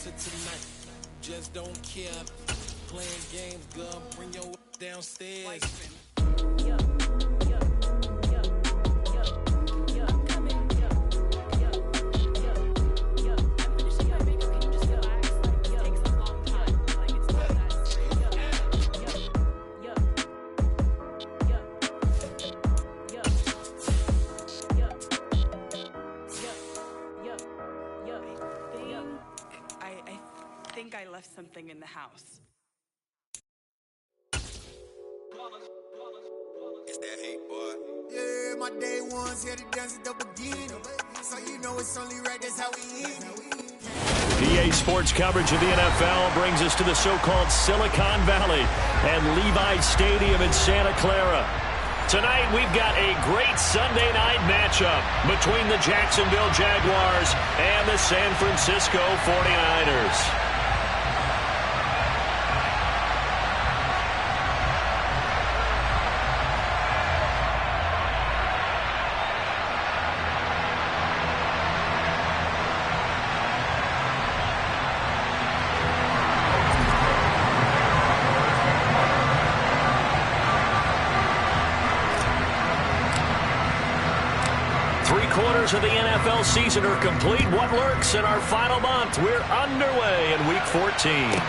to tonight. Just don't care. Playing games, girl. Bring your downstairs. I left something in the house. It's that hate, boy. Yeah, my day one's here to dance at the beginning. So you know it's only right, that's how we end it. PA Sports coverage of the NFL brings us to the so-called Silicon Valley and Levi Stadium in Santa Clara. Tonight, we've got a great Sunday night matchup between the Jacksonville Jaguars and the San Francisco 49ers. Of the NFL season are complete. What lurks in our final month? We're underway in Week 14.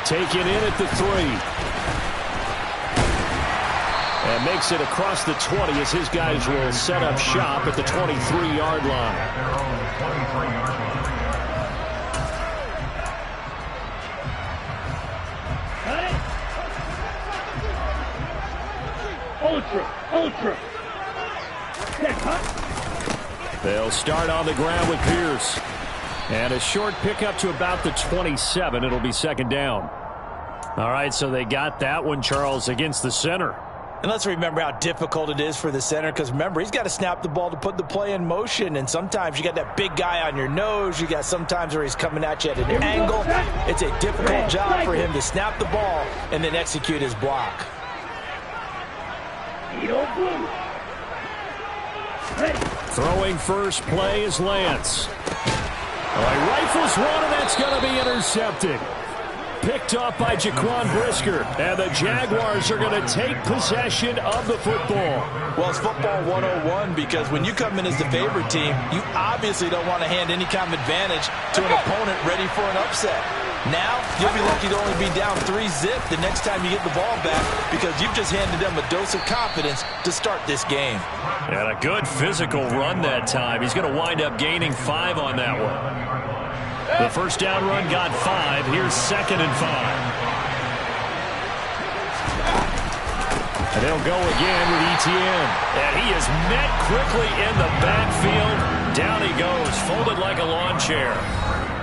Taken in at the 3. And makes it across the 20 as his guys will set up shop at the 23-yard line. Ultra. They'll start on the ground with Pierce. And a short pickup to about the 27. It'll be second down. All right, so they got that one, Charles, against the center. And let's remember how difficult it is for the center, because remember, he's got to snap the ball to put the play in motion, and sometimes you got that big guy on your nose. You got sometimes where he's coming at you at an angle. It's a difficult job for him to snap the ball and then execute his block. Throwing first play is Lance. He rifles one, and that's going to be intercepted. Picked off by Jaquan Brisker. And the Jaguars are going to take possession of the football. Well, it's football 101, because when you come in as the favorite team, you obviously don't want to hand any kind of advantage to an opponent ready for an upset. Now, you'll be lucky to only be down 3-zip the next time you get the ball back, because you've just handed them a dose of confidence to start this game. And a good physical run that time. He's going to wind up gaining 5 on that one. The first down run got 5. Here's 2nd and 5. And they'll go again with Etienne. And he is met quickly in the backfield. Down he goes, folded like a lawn chair.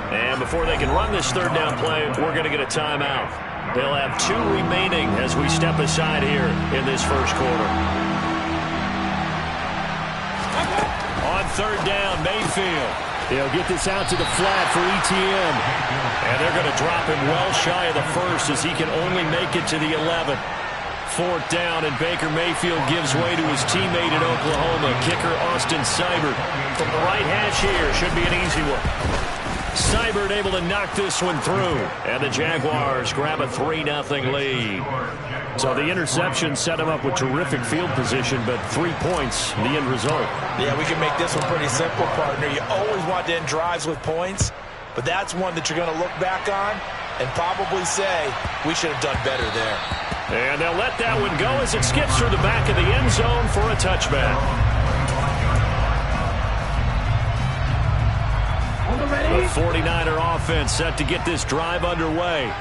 And before they can run this third down play, we're going to get a timeout. They'll have 2 remaining as we step aside here in this first quarter. On third down, Mayfield. They'll get this out to the flat for Etienne. And they're going to drop him well shy of the first, as he can only make it to the 11. 4th down, and Baker Mayfield gives way to his teammate in Oklahoma, kicker Austin Seibert. From the right hash here, should be an easy one. Seibert able to knock this one through, and the Jaguars grab a 3-0 lead. So the interception set him up with terrific field position, but 3 points, the end result. Yeah, we can make this one pretty simple, partner. You always want to end drives with points, but that's one that you're going to look back on and probably say, we should have done better there. And they'll let that one go as it skips through the back of the end zone for a touchback. The 49er offense set to get this drive underway.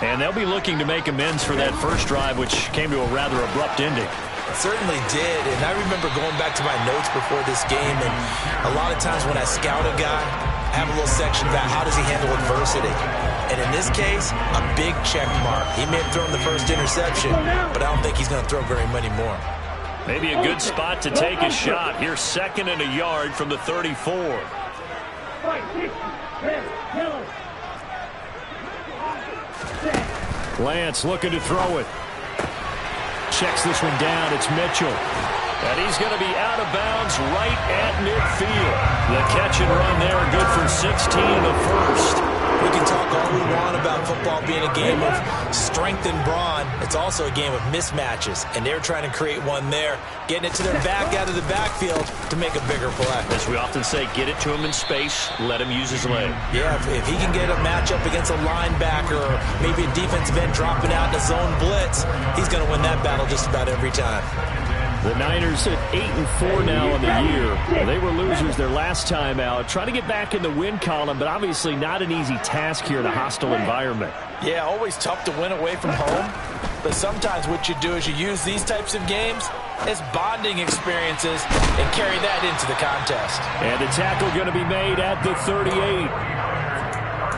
And they'll be looking to make amends for that first drive, which came to a rather abrupt ending. It certainly did, and I remember going back to my notes before this game, and a lot of times when I scout a guy, I have a little section about how does he handle adversity. And in this case, a big check mark. He may have thrown the first interception, but I don't think he's going to throw very many more. Maybe a good spot to take a shot. Here's 2nd and a yard from the 34. Lance looking to throw it. Checks this one down. It's Mitchell. And he's going to be out of bounds right at midfield. The catch and run there, good for 16 in the first. We can talk all we want about football being a game of strength and brawn. It's also a game of mismatches, and they're trying to create one there, getting it to their back out of the backfield to make a bigger play. As we often say, get it to him in space, let him use his leg. Yeah, if he can get a matchup against a linebacker or maybe a defensive end dropping out in a zone blitz, he's going to win that battle just about every time. The Niners at 8-4 now in the year. They were losers their last time out. Trying to get back in the win column, but obviously not an easy task here in a hostile environment. Yeah, always tough to win away from home. But sometimes what you do is you use these types of games as bonding experiences and carry that into the contest. And the tackle going to be made at the 38.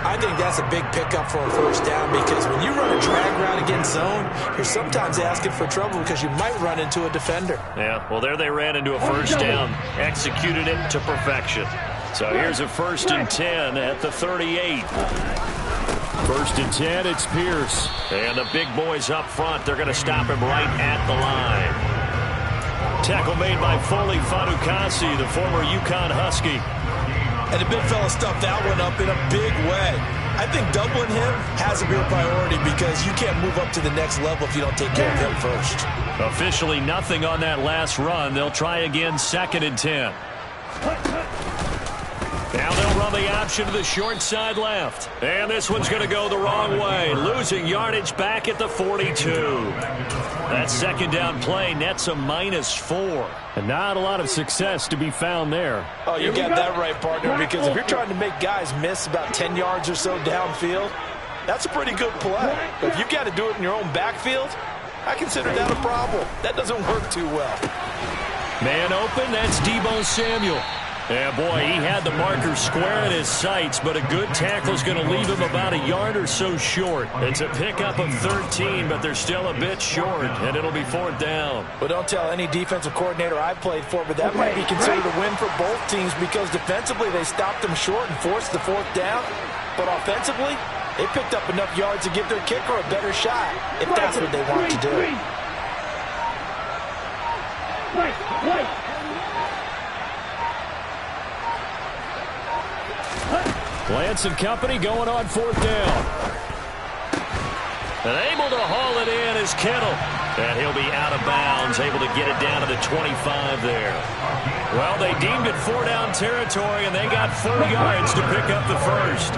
I think that's a big pickup for a first down because when you run a drag route against zone, you're sometimes asking for trouble because you might run into a defender. Yeah, well, there they ran into a first down, executed it to perfection. So here's a 1st and 10 at the 38. 1st and 10, it's Pierce. And the big boys up front, they're going to stop him right at the line. Tackle made by Foley Fatukasi, the former UConn Husky. And the big fella stuffed that one up in a big way. I think doubling him has a real priority because you can't move up to the next level if you don't take care of him first. Officially nothing on that last run. They'll try again, 2nd and 10. Now they'll run the option to the short side left. And this one's going to go the wrong way. Losing yardage back at the 42. That 2nd down play nets a -4. And not a lot of success to be found there. Oh, you got that right, partner, because if you're trying to make guys miss about 10 yards or so downfield, that's a pretty good play. But if you've got to do it in your own backfield, I consider that a problem. That doesn't work too well. Man open, that's Deebo Samuel. Yeah, boy, he had the marker square in his sights, but a good tackle is going to leave him about a yard or so short. It's a pickup of 13, but they're still a bit short, and it'll be 4th down. Well, don't tell any defensive coordinator I've played for, but that might be considered a win for both teams because defensively they stopped them short and forced the 4th down. But offensively, they picked up enough yards to give their kicker a better shot if that's what they want to do. Lance and company going on 4th down. And able to haul it in is Kittle. And he'll be out of bounds, able to get it down to the 25 there. Well, they deemed it 4-down territory, and they got 4 yards to pick up the first.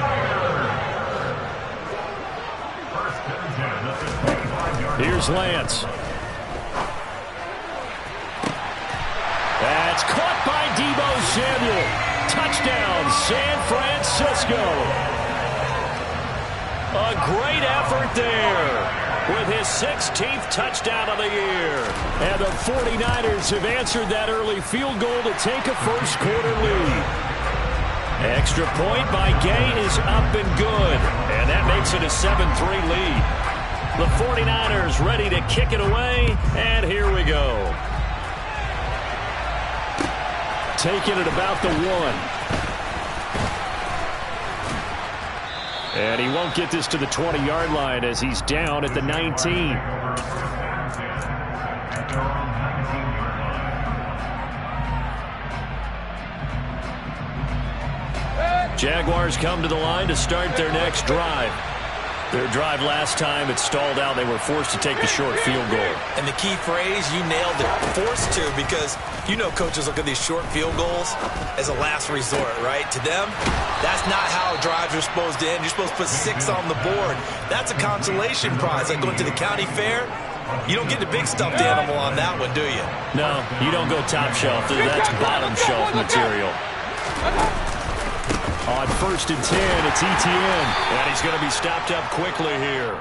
Here's Lance. That's caught by Deebo Samuel. Touchdown, San Francisco. A great effort there with his 16th touchdown of the year. And the 49ers have answered that early field goal to take a first-quarter lead. Extra point by Gay is up and good, and that makes it a 7-3 lead. The 49ers ready to kick it away, and here we go. Taking it about the 1. And he won't get this to the 20-yard line as he's down at the 19. Jaguars come to the line to start their next drive. Their drive last time, it stalled out. They were forced to take the short field goal. And the key phrase, you nailed it, forced to, because you know coaches look at these short field goals as a last resort, right? To them, that's not how drives are supposed to end. You're supposed to put 6 on the board. That's a consolation prize. Like going to the county fair, you don't get the big stuffed animal on that one, do you? No, you don't go top shelf. That's bottom shelf material. On 1st and 10, it's Etienne. And he's going to be stopped up quickly here.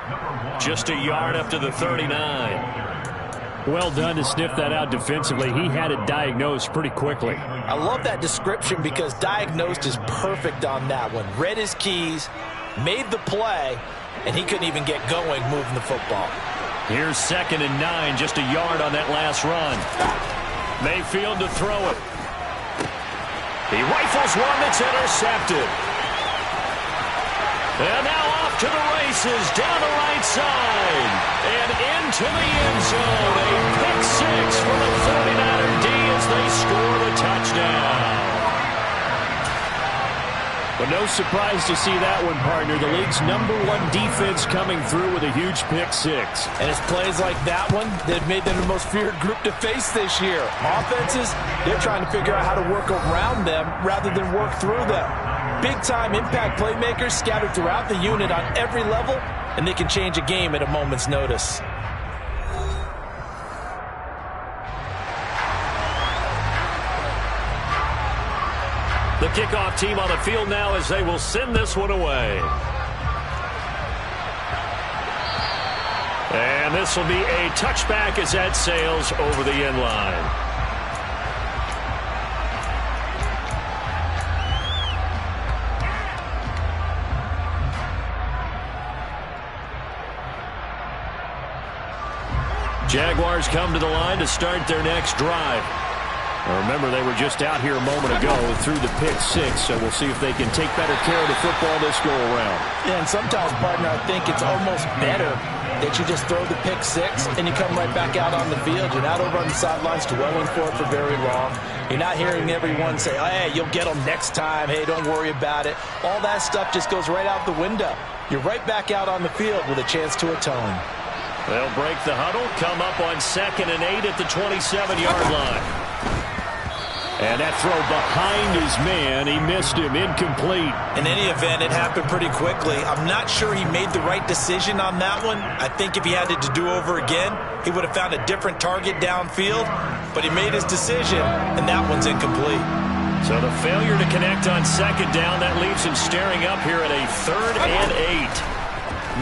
Just a yard up to the 39. Well done to sniff that out defensively. He had it diagnosed pretty quickly. I love that description because diagnosed is perfect on that one. Read his keys, made the play, and he couldn't even get going moving the football. Here's 2nd and 9, just a yard on that last run. Mayfield to throw it. He rifles one that's intercepted. And now off to the races, down the right side. And into the end zone. A pick 6 for the 49er D as they score the touchdown. But no surprise to see that one, partner. The league's #1 defense coming through with a huge pick six. And it's plays like that one that have made them the most feared group to face this year. Offenses, they're trying to figure out how to work around them rather than work through them. Big-time impact playmakers scattered throughout the unit on every level, and they can change a game at a moment's notice. The kickoff team on the field now as they will send this one away. And this will be a touchback as that sails over the end line. Jaguars come to the line to start their next drive. Now remember, they were just out here a moment ago through the pick six, so we'll see if they can take better care of the football this go-around. Yeah, and sometimes, partner, I think it's almost better that you just throw the pick six and you come right back out on the field. You're not over on the sidelines dwelling for it for very long. You're not hearing everyone say, oh, hey, you'll get them next time. Hey, don't worry about it. All that stuff just goes right out the window. You're right back out on the field with a chance to atone. They'll break the huddle, come up on 2nd and 8 at the 27-yard line. And that throw behind his man, he missed him, incomplete. In any event, it happened pretty quickly. I'm not sure he made the right decision on that one. I think if he had it to do over again, he would have found a different target downfield. But he made his decision, and that one's incomplete. So the failure to connect on 2nd down, that leaves him staring up here at a 3rd and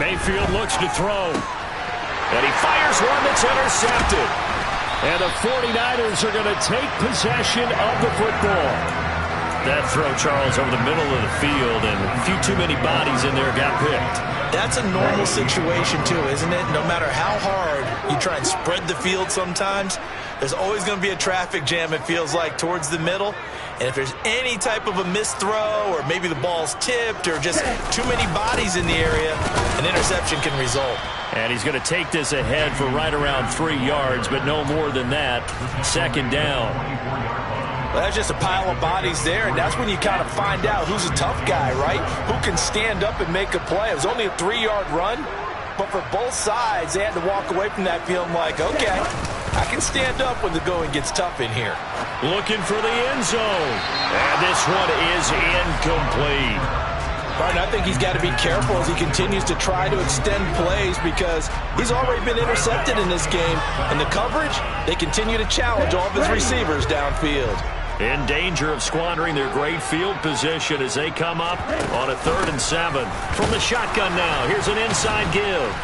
8. Mayfield looks to throw. And he fires one that's intercepted. And the 49ers are going to take possession of the football. That throw, Charles, over the middle of the field, and a few too many bodies in there got picked. That's a normal situation, too, isn't it? No matter how hard you try and spread the field sometimes, there's always going to be a traffic jam, it feels like, towards the middle. And if there's any type of a missed throw, or maybe the ball's tipped, or just too many bodies in the area, an interception can result. And he's going to take this ahead for right around 3 yards, but no more than that. 2nd down. Well, that's just a pile of bodies there, and that's when you kind of find out who's a tough guy, right? Who can stand up and make a play. It was only a 3-yard run, but for both sides, they had to walk away from that feeling like, okay, I can stand up when the going gets tough in here. Looking for the end zone. And this one is incomplete. Right, I think he's got to be careful as he continues to try to extend plays because he's already been intercepted in this game. And the coverage, they continue to challenge all of his receivers downfield. In danger of squandering their great field position as they come up on a 3rd and 7. From the shotgun now, here's an inside give.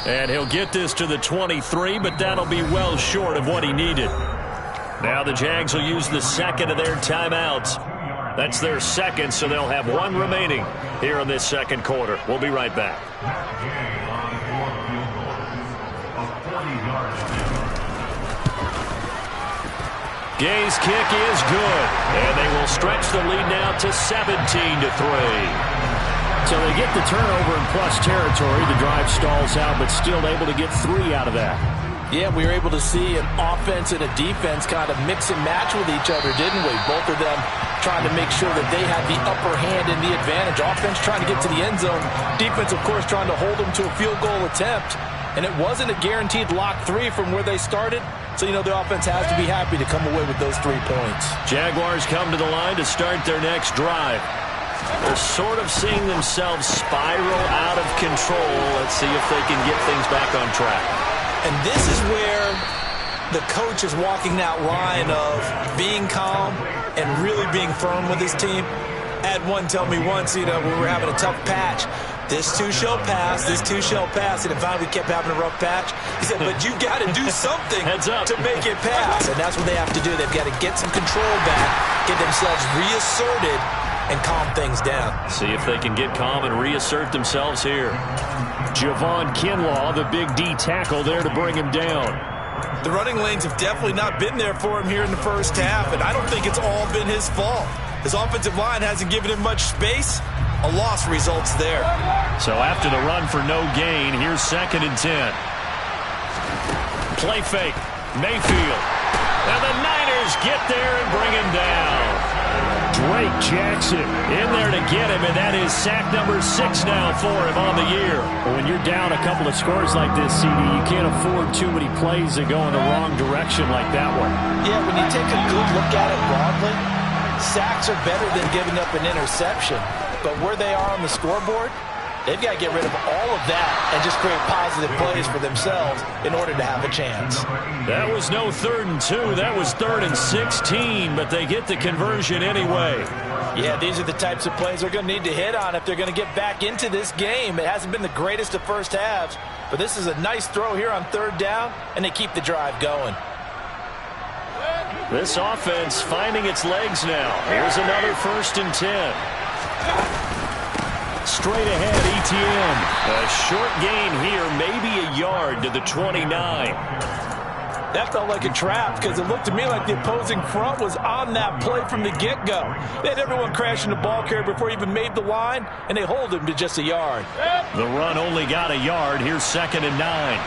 And he'll get this to the 23, but that'll be well short of what he needed. Now the Jags will use the 2nd of their timeouts. That's their 2nd, so they'll have 1 remaining here in this 2nd quarter. We'll be right back. Gay's kick is good, and they will stretch the lead now to 17-3. So they get the turnover in plus territory. The drive stalls out, but still able to get 3 out of that. Yeah, we were able to see an offense and a defense kind of mix and match with each other, didn't we? Both of them trying to make sure that they had the upper hand and the advantage. Offense trying to get to the end zone. Defense, of course, trying to hold them to a field goal attempt. And it wasn't a guaranteed lock 3 from where they started. So, you know, the offense has to be happy to come away with those 3 points. Jaguars come to the line to start their next drive. They're sort of seeing themselves spiral out of control. Let's see if they can get things back on track. And this is where the coach is walking that line of being calm and really being firm with his team. I had one tell me once, you know, when we were having a tough patch, this too shall pass, this too shall pass. And finally we kept having a rough patch. He said, but you've got to do something to make it pass. And that's what they have to do. They've got to get some control back, get themselves reasserted, and calm things down. See if they can get calm and reassert themselves here. Javon Kinlaw, the big D tackle there to bring him down. The running lanes have definitely not been there for him here in the first half, and I don't think it's all been his fault. His offensive line hasn't given him much space. A loss results there. So after the run for no gain, here's 2nd and 10. Play fake. Mayfield. And the Niners get there and bring him down. Drake Jackson in there to get him, and that is sack number 6 now for him on the year. When you're down a couple of scores like this, CD, you can't afford too many plays that go in the wrong direction like that one. Yeah, when you take a good look at it broadly, sacks are better than giving up an interception. But where they are on the scoreboard, they've got to get rid of all of that and just create positive plays for themselves in order to have a chance. That was no 3rd and 2. That was 3rd and 16, but they get the conversion anyway. Yeah, these are the types of plays they're going to need to hit on if they're going to get back into this game. It hasn't been the greatest of first halves, but this is a nice throw here on 3rd down, and they keep the drive going. This offense finding its legs now. Here's another 1st and 10. Straight ahead, Etienne. A short gain here, maybe a yard to the 29. That felt like a trap because it looked to me like the opposing front was on that play from the get-go. They had everyone crashing the ball carrier before he even made the line, and they hold him to just a yard. The run only got a yard. Here's 2nd and 9.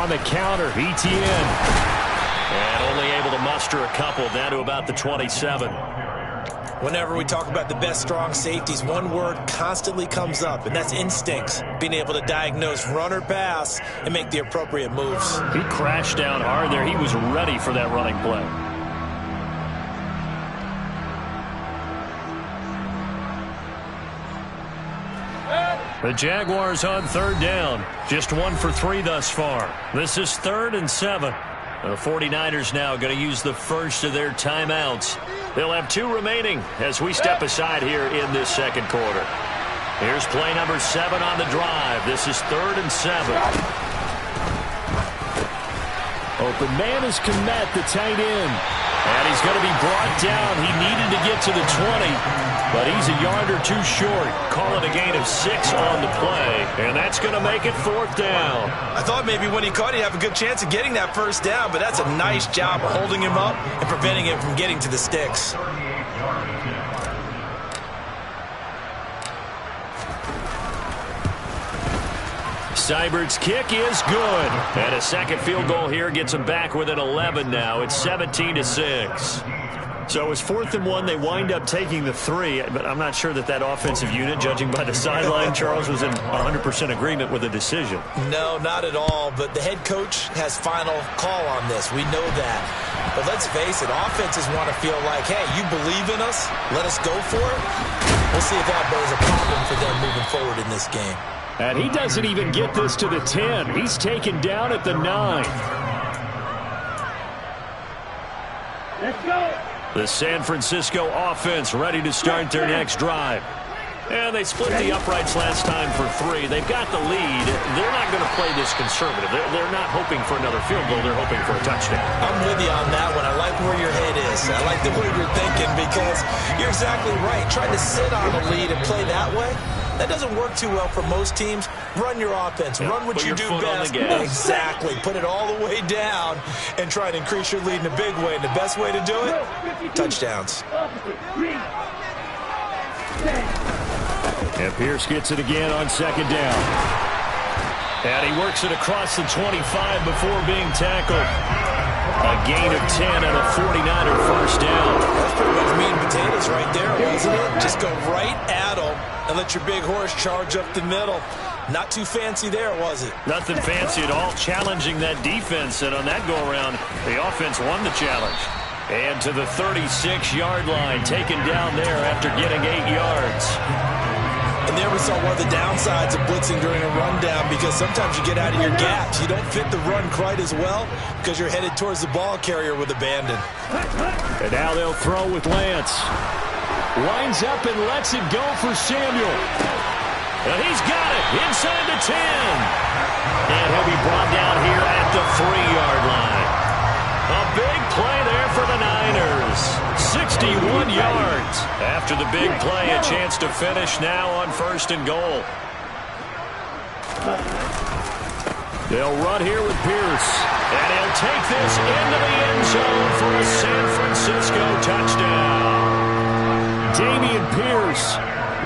On the counter, Etienne. And only able to muster a couple, down to about the 27. Whenever we talk about the best strong safeties, one word constantly comes up, and that's instincts. Being able to diagnose run or pass and make the appropriate moves. He crashed down hard there. He was ready for that running play. The Jaguars on 3rd down. Just 1 for 3 thus far. This is 3rd and 7. The 49ers now going to use the first of their timeouts. They'll have 2 remaining as we step aside here in this 2nd quarter. Here's play number 7 on the drive. This is 3rd and 7. Open man is Kmet, the tight end. And he's going to be brought down. He needed to get to the 20, but he's a yard or 2 short. Call it a gain of 6 on the play, and that's going to make it 4th down. I thought maybe when he caught it, he'd have a good chance of getting that 1st down, but that's a nice job of holding him up and preventing him from getting to the sticks. Seibert's kick is good. And a second field goal here gets him back within 11 now. It's 17-6. So it's 4th and 1. They wind up taking the 3, but I'm not sure that offensive unit, judging by the sideline, Charles, was in 100% agreement with the decision. No, not at all, but the head coach has final call on this. We know that. But let's face it, offenses want to feel like, hey, you believe in us, let us go for it. We'll see if that is a problem for them moving forward in this game. And he doesn't even get this to the 10. He's taken down at the 9. Let's go. The San Francisco offense ready to start their next drive. And they split the uprights last time for 3. They've got the lead. They're not going to play this conservative. They're not hoping for another field goal. They're hoping for a touchdown. I'm with you on that one. I like where your head is. I like the way you're thinking because you're exactly right. Trying to sit on a lead and play that way, that doesn't work too well for most teams. Run your offense. Yeah, run what you do best. Exactly. Put it all the way down and try to increase your lead in a big way. And the best way to do it, touchdowns. And Pierce gets it again on 2nd down. And he works it across the 25 before being tackled. A gain of 10 and a 49er 1st down. That's pretty much meat and potatoes right there, wasn't it? Just go right at them and let your big horse charge up the middle. Not too fancy there, was it? Nothing fancy at all, challenging that defense. And on that go-around, the offense won the challenge. And to the 36-yard line, taken down there after getting 8 yards. And there we saw one of the downsides of blitzing during a rundown because sometimes you get out of your gaps. You don't fit the run quite as well because you're headed towards the ball carrier with abandon. And now they'll throw with Lance. Winds up and lets it go for Samuel. And he's got it inside the 10. And he'll be brought down here at the 3-yard line. A big play there for the Niners. 61 yards. After the big play, a chance to finish now on 1st and goal. They'll run here with Pierce. And he'll take this into the end zone for a San Francisco touchdown. Dameon Pierce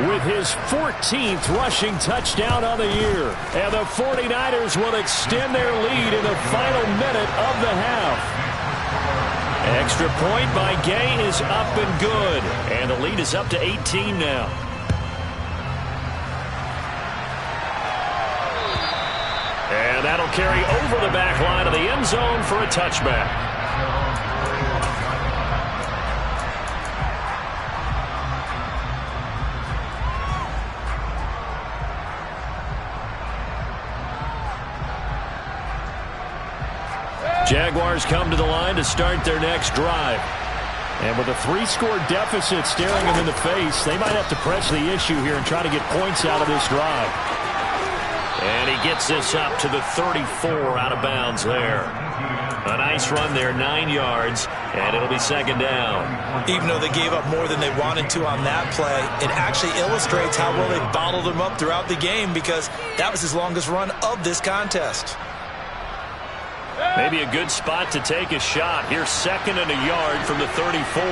with his 14th rushing touchdown on the year. And the 49ers will extend their lead in the final minute of the half. Extra point by Gay is up and good. And the lead is up to 18 now. And that'll carry over the back line of the end zone for a touchback. Jaguars come to the line to start their next drive. And with a 3-score deficit staring them in the face, they might have to press the issue here and try to get points out of this drive. And he gets this up to the 34 out of bounds there. A nice run there, 9 yards, and it'll be second down. Even though they gave up more than they wanted to on that play, it actually illustrates how well they bottled him up throughout the game because that was his longest run of this contest. Maybe a good spot to take a shot. Here's second and a yard from the 34.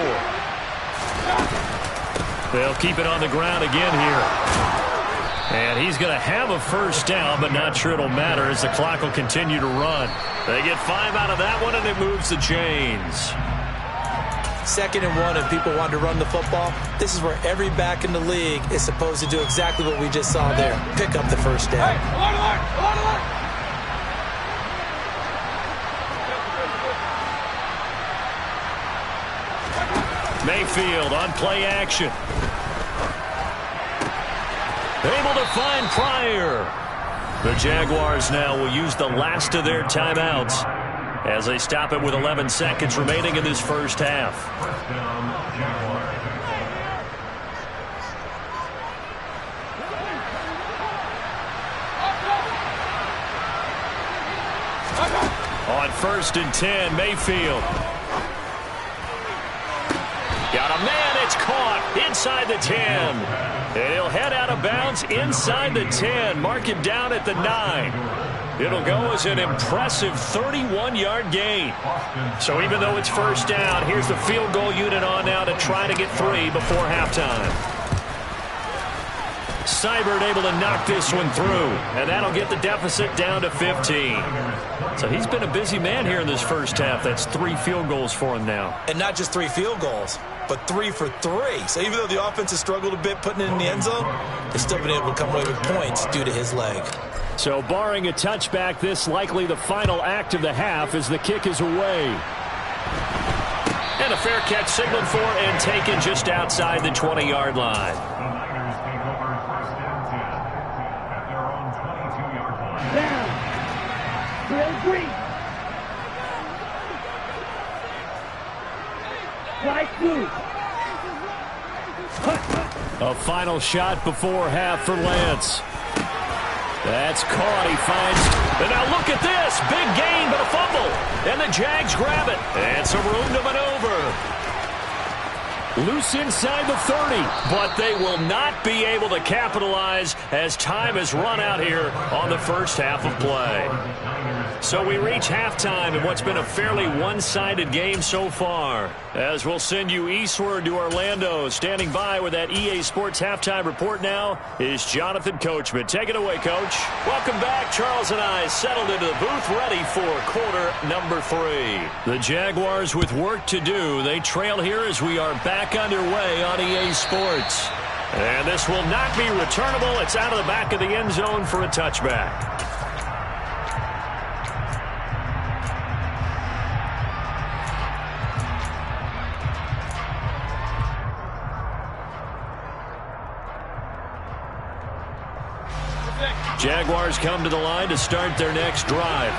They'll keep it on the ground again here. And he's going to have a first down, but not sure it'll matter as the clock will continue to run. They get 5 out of that one, and it moves the chains. 2nd and 1, and people want to run the football. This is where every back in the league is supposed to do exactly what we just saw there. Pick up the first down. Hey, Mayfield on play action. Able to find Pryor. The Jaguars now will use the last of their timeouts as they stop it with 11 seconds remaining in this first half. On 1st and 10, Mayfield. Got a man, it's caught inside the 10. And he'll head out of bounds inside the 10. Mark it down at the 9. It'll go as an impressive 31-yard gain. So even though it's first down, here's the field goal unit on now to try to get 3 before halftime. Seibert able to knock this one through, and that'll get the deficit down to 15. So he's been a busy man here in this first half. That's 3 field goals for him now. And not just 3 field goals, but 3 for 3. So even though the offense has struggled a bit putting it in the end zone, they've still been able to come away with points due to his leg. So barring a touchback, this likely the final act of the half as the kick is away. And a fair catch signaled for and taken just outside the 20-yard line. A final shot before half for Lance. That's caught. He finds. And now look at this. Big gain, but a fumble. And the Jags grab it. And some room to maneuver. Loose inside the 30. But they will not be able to capitalize as time has run out here on the first half of play. So we reach halftime in what's been a fairly one-sided game so far. As we'll send you eastward to Orlando. Standing by with that EA Sports halftime report now is Jonathan Coachman. Take it away, Coach. Welcome back. Charles and I settled into the booth ready for quarter number 3. The Jaguars with work to do. They trail here as we are back underway on EA Sports. And this will not be returnable. It's out of the back of the end zone for a touchback. Jaguars come to the line to start their next drive.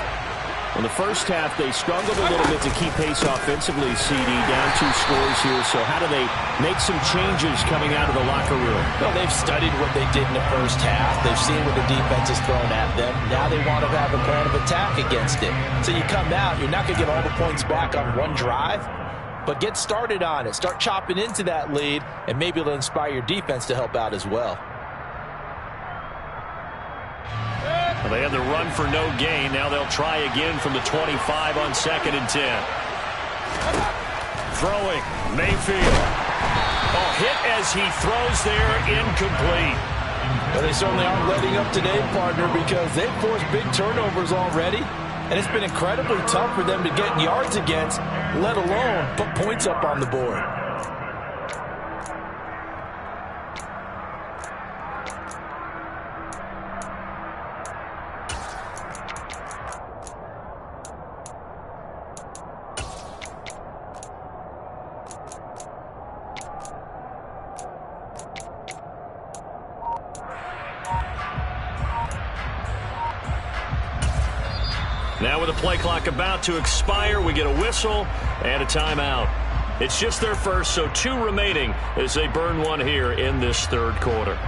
In the first half, they struggled a little bit to keep pace offensively, CD, down 2 scores here. So how do they make some changes coming out of the locker room? Well, they've studied what they did in the first half. They've seen what the defense has thrown at them. Now they want to have a plan of attack against it. So you come out, you're not going to get all the points back on one drive, but get started on it. Start chopping into that lead, and maybe it'll inspire your defense to help out as well. Well, they had the run for no gain. Now they'll try again from the 25 on 2nd and 10. Throwing, Mayfield. Oh, hit as he throws there, incomplete. Well, they certainly aren't letting up today, partner, because they've forced big turnovers already, and it's been incredibly tough for them to get yards against, let alone put points up on the board. Now with the play clock about to expire, we get a whistle and a timeout. It's just their first, so 2 remaining as they burn one here in this third quarter.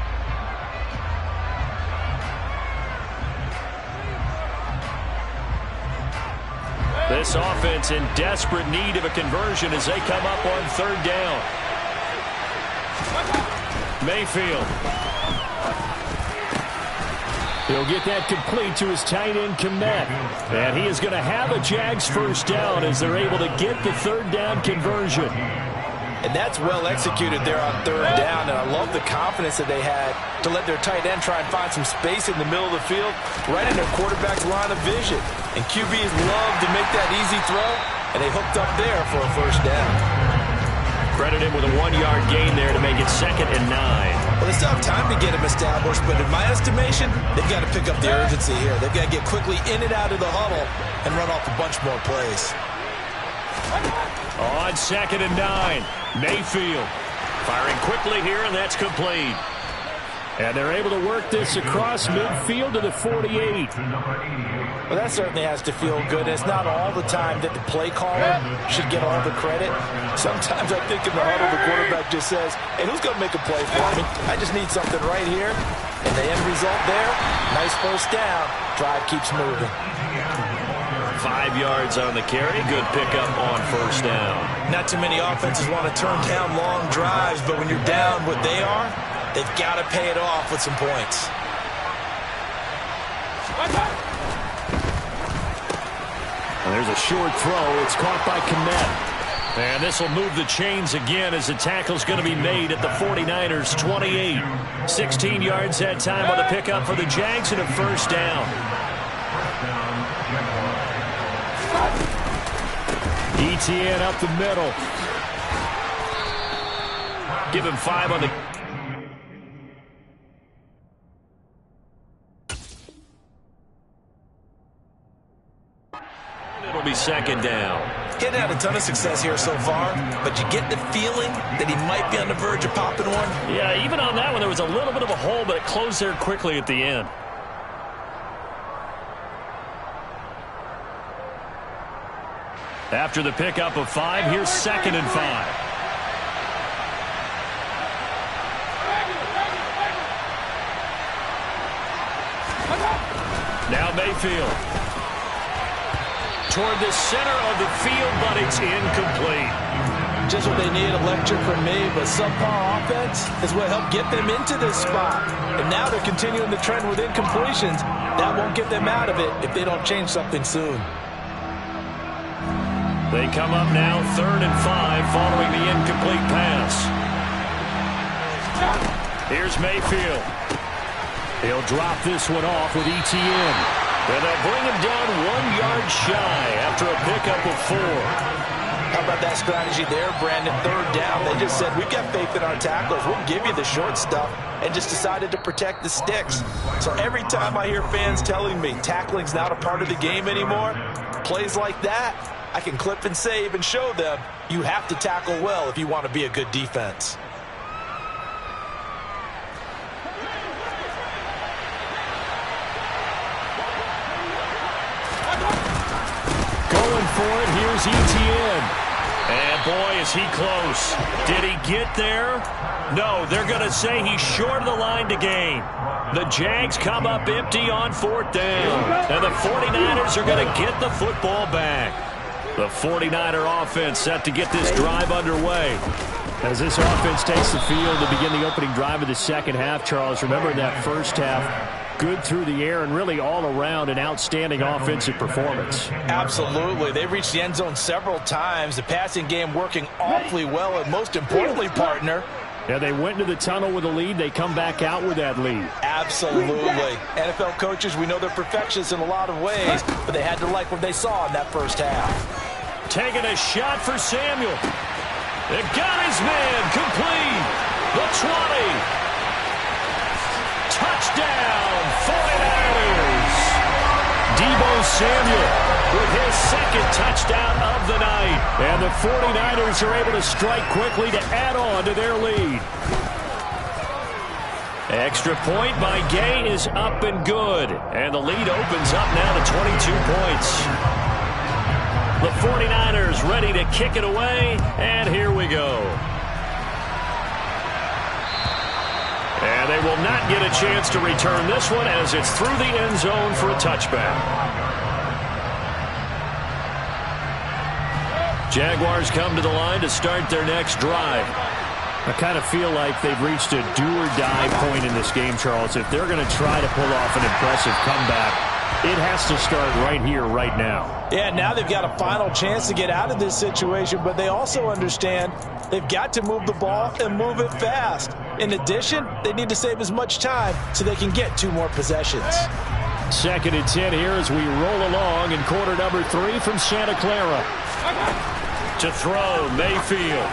This offense in desperate need of a conversion as they come up on third down. Mayfield. He'll get that complete to his tight end, Kmet. And he is going to have a Jags first down as they're able to get the third down conversion. And that's well executed there on third down, and I love the confidence that they had to let their tight end try and find some space in the middle of the field, right in their quarterback's line of vision. And QBs love to make that easy throw, and they hooked up there for a first down. Credit him with a 1-yard gain there to make it 2nd and 9. Well, they still have time to get him established, but in my estimation, they've got to pick up the urgency here. They've got to get quickly in and out of the huddle and run off a bunch more plays. On 2nd and 9, Mayfield firing quickly here, and that's complete. And they're able to work this across midfield to the 48. Well, that certainly has to feel good. It's not all the time that the play caller should get all the credit. Sometimes I think in the huddle, the quarterback just says, hey, who's going to make a play for me? I just need something right here. And the end result there, nice first down. Drive keeps moving. 5 yards on the carry. Good pickup on first down. Not too many offenses want to turn down long drives, but when you're down what they are, they've got to pay it off with some points. And there's a short throw. It's caught by Kmet. And this will move the chains again as the tackle's going to be made at the 49ers' 28. 16 yards that time on the pickup for the Jags and a first down. ETN up the middle. Give him 5 on the... It'll be 2nd down. Getting had a ton of success here so far, but you get the feeling that he might be on the verge of popping one. Yeah, even on that one, there was a little bit of a hole, but it closed there quickly at the end. After the pickup of 5, here's 2nd and 5. Now Mayfield. Toward the center of the field, but it's incomplete. Just what they need, electric from me, but subpar offense is what helped get them into this spot. And now they're continuing the trend with incompletions. That won't get them out of it if they don't change something soon. They come up now 3rd and 5 following the incomplete pass. Here's Mayfield. He'll drop this one off with ETN. And they'll bring him down 1 yard shy after a pickup of 4. How about that strategy there, Brandon? 3rd down. They just said, we've got faith in our tacklers. We'll give you the short stuff, and just decided to protect the sticks. So every time I hear fans telling me tackling's not a part of the game anymore, plays like that, I can clip and save and show them you have to tackle well if you want to be a good defense. Going for it, here's ETN. And boy, is he close. Did he get there? No, they're going to say he's short of the line to gain. The Jags come up empty on 4th down. And the 49ers are going to get the football back. The 49er offense set to get this drive underway. As this offense takes the field to begin the opening drive of the second half, Charles, remember in that first half, good through the air and really all around an outstanding offensive performance. Absolutely. They reached the end zone several times. The passing game working awfully well, and most importantly, partner, yeah, they went into the tunnel with a lead. They come back out with that lead. Absolutely. NFL coaches, we know they're perfectionists in a lot of ways, but they had to like what they saw in that first half. Taking a shot for Samuel. It got his man complete. The 20. Touchdown, 49ers. Deebo Samuel with his second touchdown of the night. And the 49ers are able to strike quickly to add on to their lead. Extra point by Gay is up and good. And the lead opens up now to 22 points. The 49ers ready to kick it away, and here we go. And they will not get a chance to return this one as it's through the end zone for a touchback. Jaguars come to the line to start their next drive. I kind of feel like they've reached a do-or-die point in this game, Charles. If they're going to try to pull off an impressive comeback, it has to start right here, right now. Yeah, now they've got a final chance to get out of this situation, but they also understand they've got to move the ball and move it fast. In addition, they need to save as much time so they can get 2 more possessions. 2nd and 10 here as we roll along in quarter number 3 from Santa Clara. To throw, Mayfield.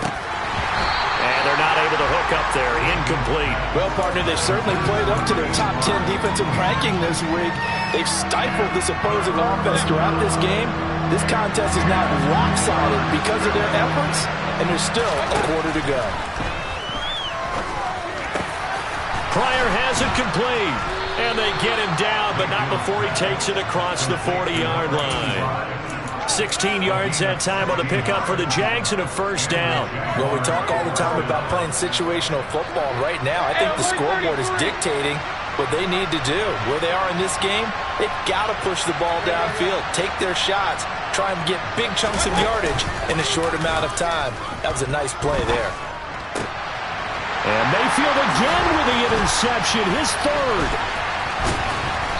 And they're not able to hook up there. Incomplete. Well, partner, they've certainly played up to their top 10 defensive ranking this week. They've stifled this opposing offense throughout this game. This contest is now lopsided because of their efforts, and there's still a quarter to go. Pryor has it complete. And they get him down, but not before he takes it across the 40-yard line. 16 yards that time on the pickup for the Jags and a first down. Well, we talk all the time about playing situational football. Right now, I think the scoreboard is dictating what they need to do. Where they are in this game, they've got to push the ball downfield, take their shots, try and get big chunks of yardage in a short amount of time. That was a nice play there. And Mayfield again with the interception, his 3rd.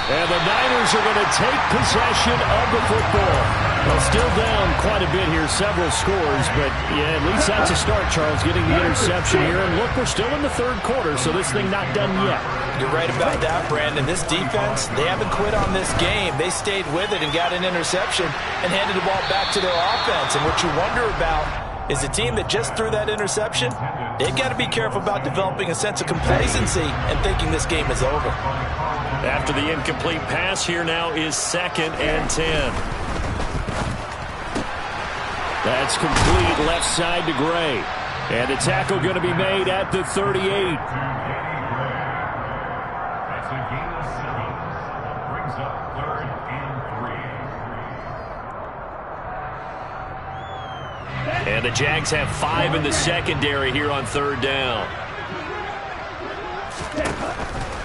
And the Niners are going to take possession of the football. Well, still down quite a bit here, several scores, but yeah, at least that's a start, Charles, getting the interception here. And look, we're still in the 3rd quarter, so this thing not done yet. You're right about that, Brandon. This defense, they haven't quit on this game. They stayed with it and got an interception and handed the ball back to their offense. And what you wonder about is the team that just threw that interception, they've got to be careful about developing a sense of complacency and thinking this game is over. After the incomplete pass, here now is 2nd and 10. That's complete left side to Gray. And the tackle going to be made at the 38. That's a gain of 7. Brings up 3rd and 3. And the Jags have 5 in the secondary here on 3rd down.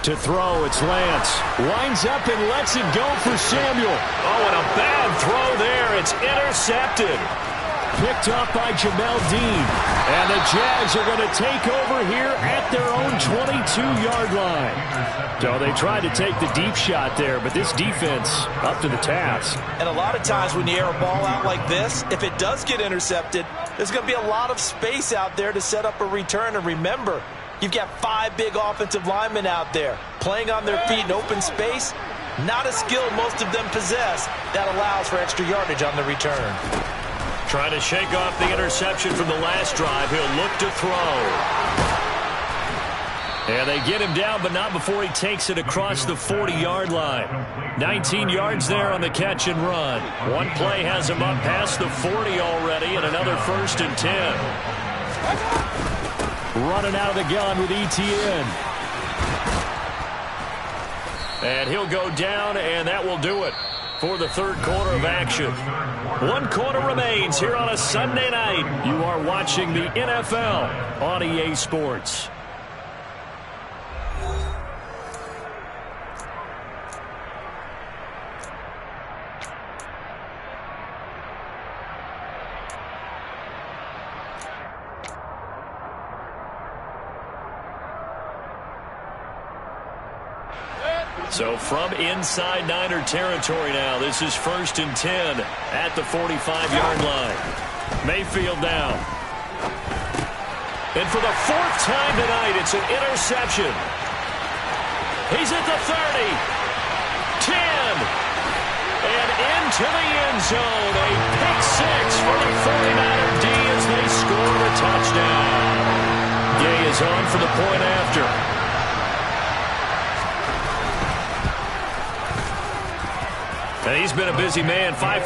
To throw, it's Lance. Winds up and lets it go for Samuel. Oh, and a bad throw there. It's intercepted. Picked up by Jamel Dean. And the Jags are going to take over here at their own 22-yard line. So they tried to take the deep shot there, but this defense up to the task. And a lot of times when you air a ball out like this, if it does get intercepted, there's going to be a lot of space out there to set up a return. And remember, you've got 5 big offensive linemen out there playing on their feet in open space. Not a skill most of them possess that allows for extra yardage on the return. Trying to shake off the interception from the last drive. He'll look to throw. And they get him down, but not before he takes it across the 40-yard line. 19 yards there on the catch and run. One play has him up past the 40 already, and another 1st and 10. Running out of the gun with Etienne. And he'll go down, and that will do it for the 3rd quarter of action. 1 quarter remains here on a Sunday night. You are watching the NFL on EA Sports. So from inside Niner territory now, this is 1st and 10 at the 45-yard line. Mayfield down. And for the 4th time tonight, it's an interception. He's at the 30, 10, and into the end zone. A pick 6 for the 49er D as they score the touchdown. Gay is on for the point after. And he's been a busy man. 5